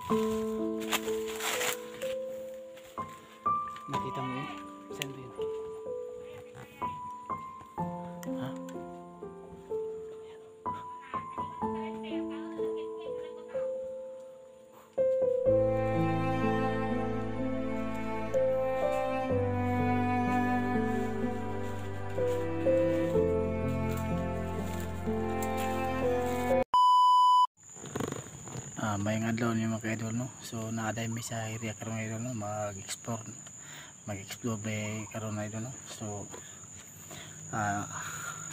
Nakita mo yun? Saan ba yun? Ha? May adlaw ni mga kaidol, no? So naaday mi sa area karon idol, no? Mag-explore may karon idol, no? So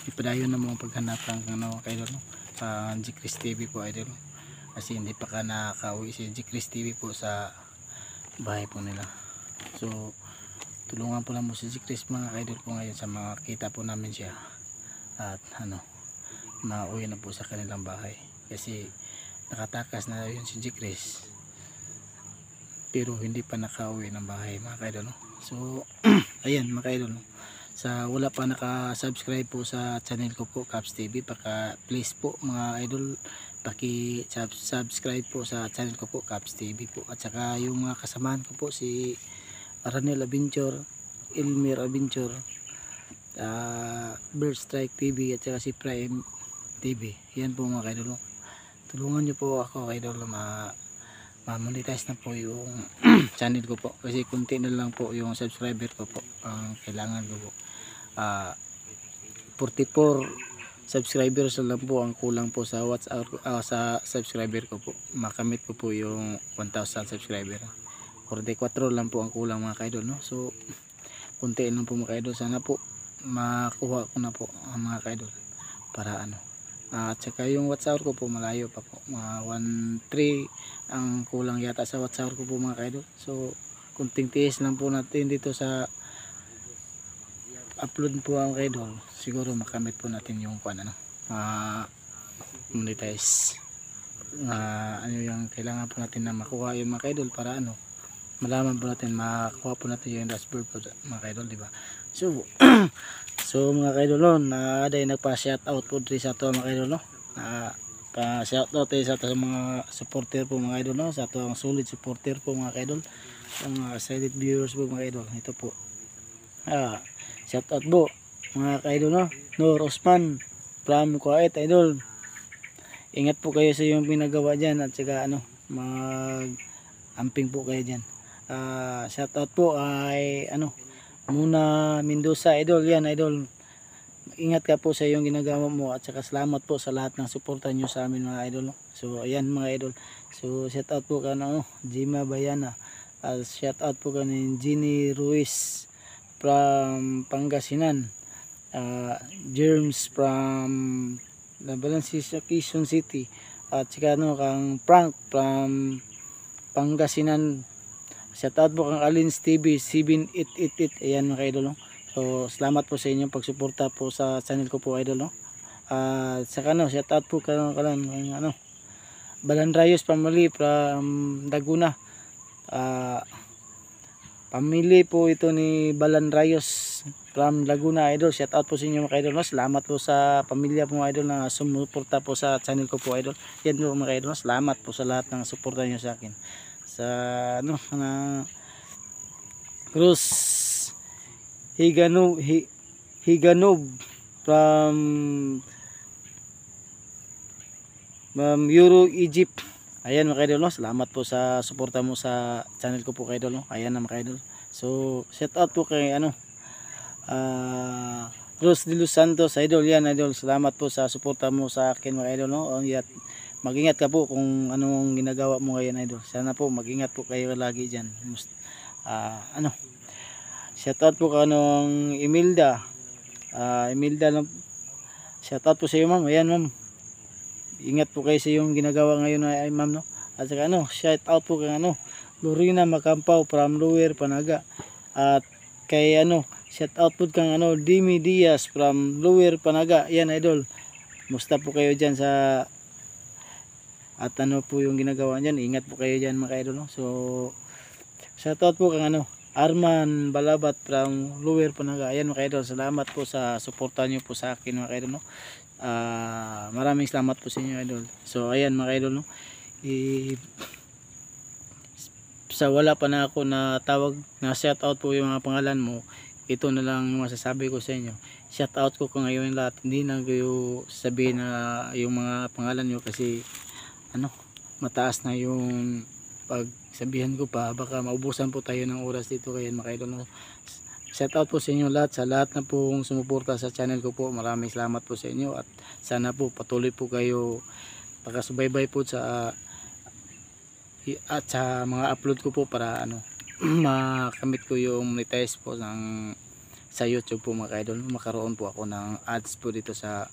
ipadayon na mo paghanap ng ano kaidol, no? Sa G-Chris TV po idol, kasi hindi pa ka nakauwi si G-Chris TV po sa bahay po nila. So tulungan po lang mo si G-Chris mga kaidol po ngayon sa makita po namin siya at ano mauwi na po sa kanilang bahay, kasi nakatakas na yun si G-Chris pero hindi pa nakauwi ng bahay mga kaidol, no? So ayan mga kaidol, no? Sa wala pa naka-subscribe po sa channel ko po Caps TV, please po mga idol paki-subscribe po sa channel ko po Caps TV po, at saka yung mga kasamahan ko po si Aranel Adventure, Elmer Adventure, Bird Strike TV at saka si Prime TV. Yan po mga kaidol, no? Tulungan nyo po ako kaidol na ma-monetize na po yung channel ko po, kasi kunti na lang po yung subscriber ko po ang kailangan ko po. 44 subscribers lang po ang kulang po sa WhatsApp sa subscriber ko po, makamit ko po yung 1,000 subscriber. 44 lang po ang kulang mga kaidol, no? So kunti lang po mga kaidol, sana po makuha ko na po ang mga kaidol para ano. At saka yung WhatsApp ko po malayo pa po, mga 1.3 ang kulang yata sa WhatsApp ko po mga kaidol. So kunting tiis lang po natin dito sa upload po ang kaidol, siguro makamit po natin yung ano, monetize ano yung kailangan po natin na makuha yung mga kaidol para ano malaman po natin, makuha po natin yung dashboard po mga kaidol, di ba? So so mga kaidol, no, na day nagpa-shoutout po diri sa ato mga kaidol, no? Pa-shoutout sa ato mga supporter po mga kaidol, no? Sa ato ang solid supporter po mga kaidol, ang silent viewers po mga kaidol. Ito po. Shoutout po mga kaidol, no? Nur Osman from Kuwait idol. Ingat po kayo sa yung pinagawa diyan, at saka ano, mag-amping po kayo diyan. Shoutout po ay ano, Muna Mendoza idol, yan idol, ingat ka po sa iyong ginagawa mo, at saka salamat po sa lahat ng suporta nyo sa amin mga idol, no? So ayan mga idol, so shout out po ka na Jima Bayana, shout out po ka ni Jenny Ruiz from Pangasinan, Germs from Valencia Quezon City, at saka ano kang Frank from Pangasinan. Shout out po kang Alins TV 7888. Ayan mga idol, no? So salamat po sa inyong pagsuporta po sa channel ko po idol, no? Saka ano, shout out po kang ano, Balan Rayos family from Laguna. Family po ito ni Balan Rayos from Laguna idol. Shout out po sa inyo mga idol, no? Salamat po sa pamilya po mga idol na sumuporta po sa channel ko po idol. Yan po mga idol, no? Salamat po sa lahat ng suporta niyo sa akin. Sa ano na Cruz Higanob from Euro Egypt. Ayan mga kaidol, no? Salamat po sa suporta mo sa channel ko po kaidol, no? Ayan na mga kaidol. So shout out po kay ano Cruz de Los Santos idol, yan idol. Salamat po sa suporta mo sa akin mga kaidol, no? Mag-ingat ka po kung anong ginagawa mo ngayon idol. Sana po mag-ingat po kayo lagi dyan. Ano, shoutout po kanong Imelda. Imelda lang. Shoutout po sa iyo ma'am. Ayan ma'am, ingat po kayo sa yung ginagawa ngayon ay ma'am, no? At saka ano, shoutout po kang ano Lorena Makampaw from Lower Panaga. At kay ano, shoutout po kang ano Dimi Diaz from Lower Panaga. Ayan idol, musta po kayo dyan sa at ano po yung ginagawa niyan, ingat po kayo diyan mga idol, no? So shoutout po kang ano Arman Balabat from Lower Panaga. Ayan mga idol, salamat po sa suporta niyo po sa akin mga idol, no? Maraming salamat po sa inyo idol. So ayan mga idol, no? sa wala pa na ako na tawag na shout out po yung mga pangalan mo, ito na lang yung masasabi ko sa inyo. Shout out ko ngayon lahat, hindi na kayo sabihin na yung mga pangalan nyo kasi ano, mataas na yung pagsabihan ko pa, baka maubusan po tayo ng oras dito. Kaya mga idol, no? Shout out po sa inyo lahat, sa lahat na pong sumuporta sa channel ko po. Maraming salamat po sa inyo at sana po patuloy po kayo pakasubaybay po sa at sa mga upload ko po para ano makamit ko yung monetize po sa YouTube po mga idol. Makaroon po ako ng ads po dito sa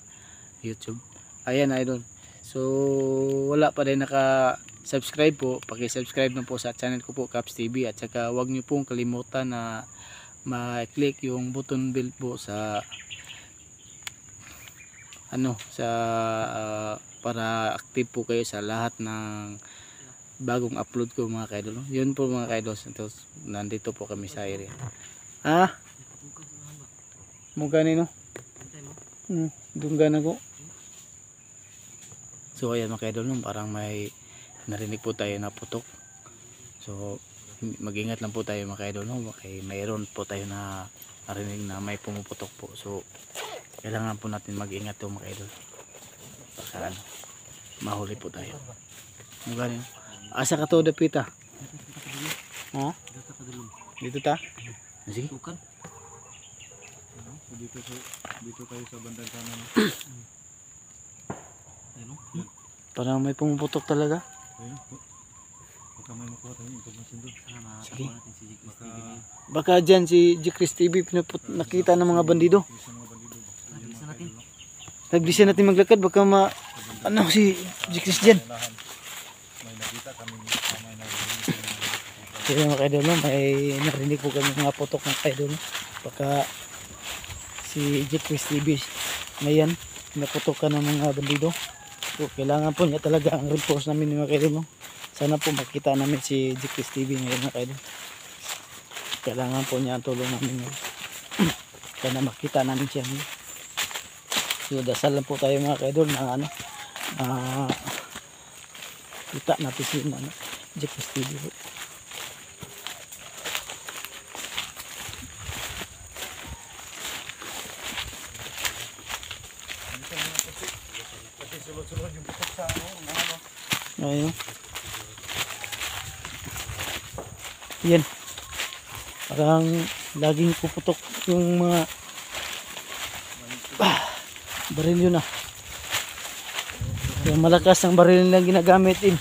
YouTube. Ayan idol. So wala pa rin naka-subscribe po, paki-subscribe na po sa channel ko po, Caps TV, at saka wag niyo pong kalimutan na ma-click yung button bell po sa ano para active po kayo sa lahat ng bagong upload ko mga kaidol. Yun po mga kaidol. Nandito po kami sa area. Muga nino? Dunggan ako. So ayan mga kaidol, parang may narinig po tayo na putok. So mag-ingat lang po tayo mga kaidol, okay, mayroon po tayo na narinig na may pumuputok po. So kailangan po natin mag-ingat po mga kaidol. Baka ano, mahuli po tayo. Muga nino? Asa ka to dapita? Ha? Dito ta? Sige. Dito tayo sa bandang kanan. Parang may pumuputok talaga. Baka may makuha tayong impormasyon doon. Sige. Baka dyan si G-Chris TV nakita ng mga bandido. Nagbisa natin maglakad. Baka ano si G-Chris dyan. May nakita kami Kaya mga kaidol, may narinig po kami mga putok ng kaidol. Baka si G-Chris TV ngayon naputok ka ng mga bandido. So kailangan po niya talaga ang reinforce namin mga kaidol. Sana po makita namin si G-Chris TV ngayon mga kaidol. Kailangan po niya ang tulong namin ngayon. Sana makita namin siya ngayon. So dasal lang po tayo mga kaidol na ano, kita natin si G-Chris TV po. sulod-sulod yung putok sa ano. Ayun. Yan. Parang laging puputok yung mga baril yun ah. Yung malakas ang baril nilang ginagamit din.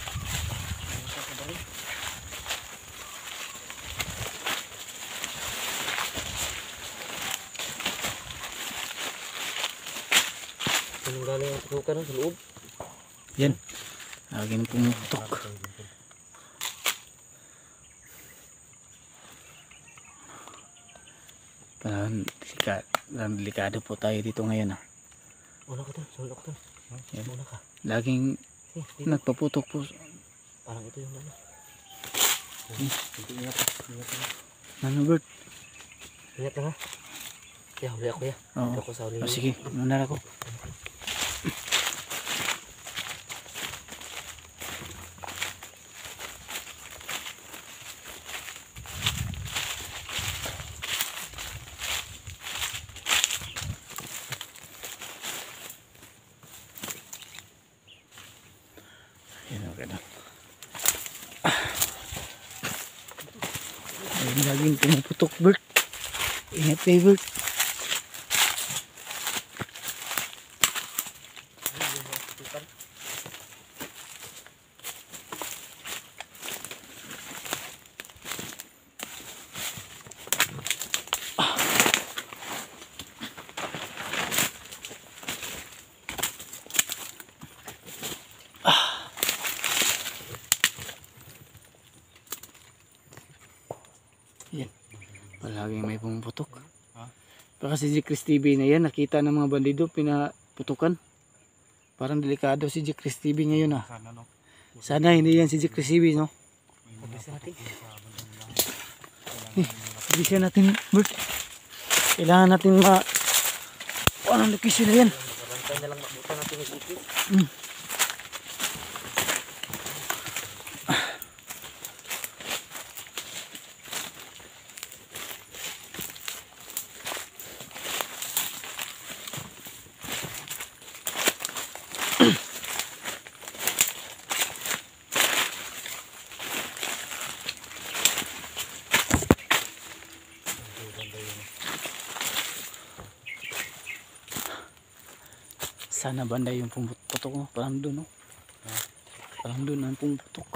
Anong galing ang putukan sa loob? Yan. Laging pumutok. Parang delikado po tayo dito ngayon ah. Una ko to, sulod ako to. Yan. Una ka. Laging nagpaputok po. Parang ito yung ano. Ingat ka. Ano Bert? Ingat ka ha. Kaya huli ako ya. Oo. Ako sa huli. Sige, muna ako. Yan, okay na. Ay, laging pumuputok Bert. Ingat kayo Bert. Yan. Palaging may pumuputok. Baka si G-Chris TV na yan, nakita ng mga bandido, pinaputukan. Parang delikado si G-Chris TV ngayon ah. Sana no. Sana hindi yan si G-Chris TV no. Pagisa natin. Pagisa natin Bert. Kailangan natin anong location na yan. Marantay na lang mabutan natin yung sikit. Sana banda yung pumuputok mo. Parang doon, no? Parang doon ang pumuputok.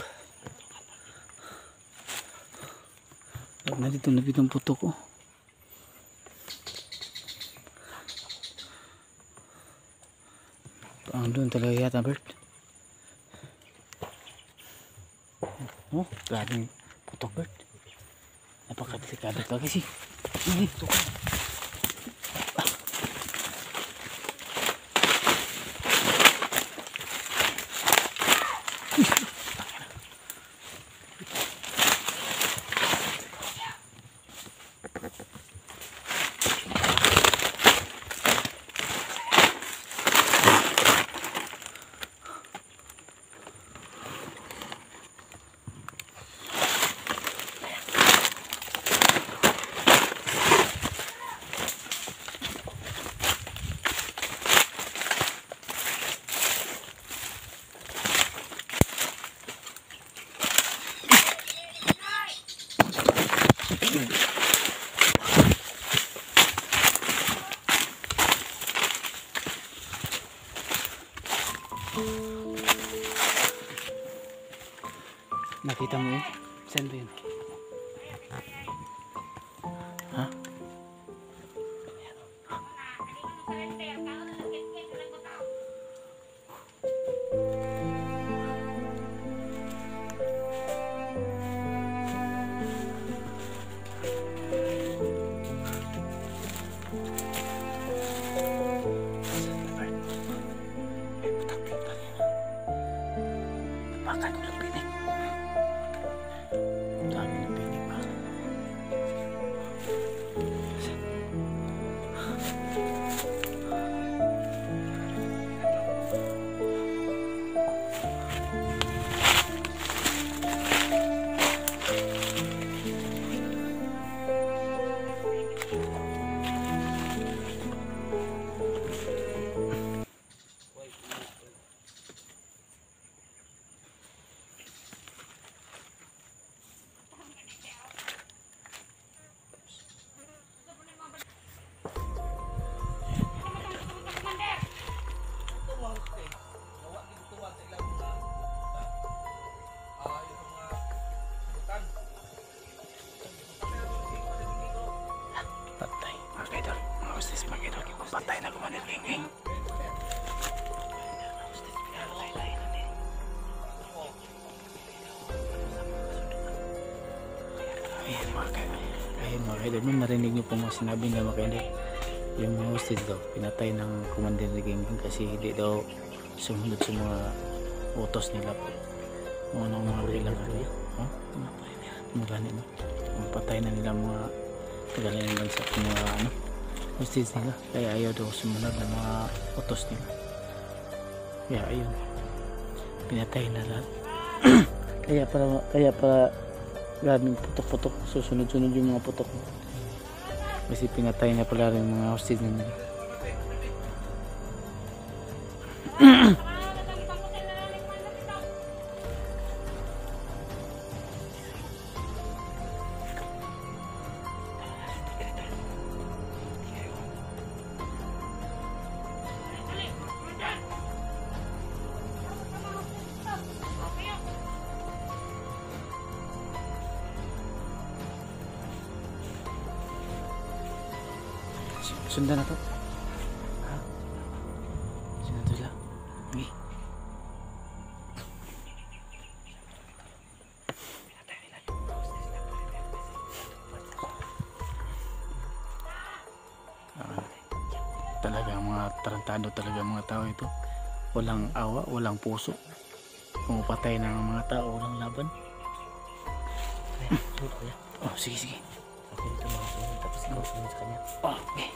Narito na bitong putok ko. Parang doon talaga yata, Bert. Oh, grabing putok, Bert. Napakadelikado talaga kasi. Hindi, putok. Nakita mo yun? Saan ba yun? Ha? Bakit walang pinik? Dami ng pinik ba? Patay, mga kaidol. Mga hostes, mga kaidol. Patay na kumanilinging. Ayan mga kaidol. Ayan mga kaidol. Nung narinig niyo po mga sinabi na mga kaidol, yung mga hostes daw, pinatay ng kumanilinging kasi hindi daw sumunod sa mga utos nila po. Mga kailangan niya. Ha? Mga ganit no? Patay na nila mga tagalan lang sa mga hostage nila, kaya ayaw daw sumunod ng mga utos nila, kaya ayun, pinatay na lahat. kaya para maraming putok-putok, susunod-sunod yung mga putok kasi pinatay na pala rin mga hostage nila. Sundan na to. Ha? Sundan to sila. Okay. Talaga mga tarantado talaga mga tao ito. Walang awa, walang puso. Pumapatay ng mga tao, walang laban. Oh, sige, sige. Ako dito mga sunod, tapos ikaw sunod sa kanya. Oh, okay.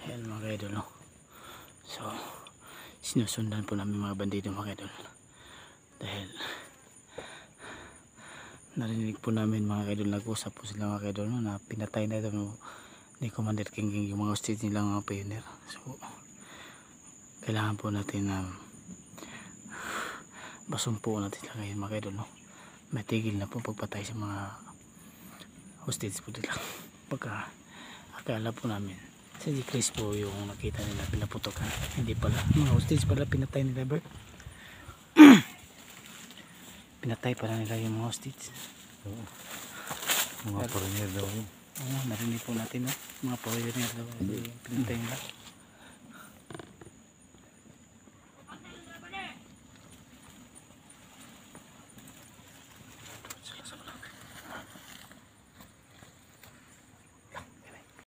Ayan mga kaidol, no? So sinusundan po namin mga bandido mga kaidol, dahil narinig po namin mga kaidol, nag-usap po sila mga kaidol, no, na pinatay na ito ni Commander King King yung mga hostage nilang mga pioneer. So kailangan po natin na basumpo natin sila ngayon mga kaidol, no? Matigil na po pagpatay sa mga hostage po nila. Pagka akala po namin si Chris po yung nakita nila pinaputokan, hindi pala, mga hostage pala pinatay nila bro. Pinatay pala nila yung mga hostage. Mga foreigner daw yun. Oo, narinig po natin, no? Mga pioneer daw yung pinatay nila.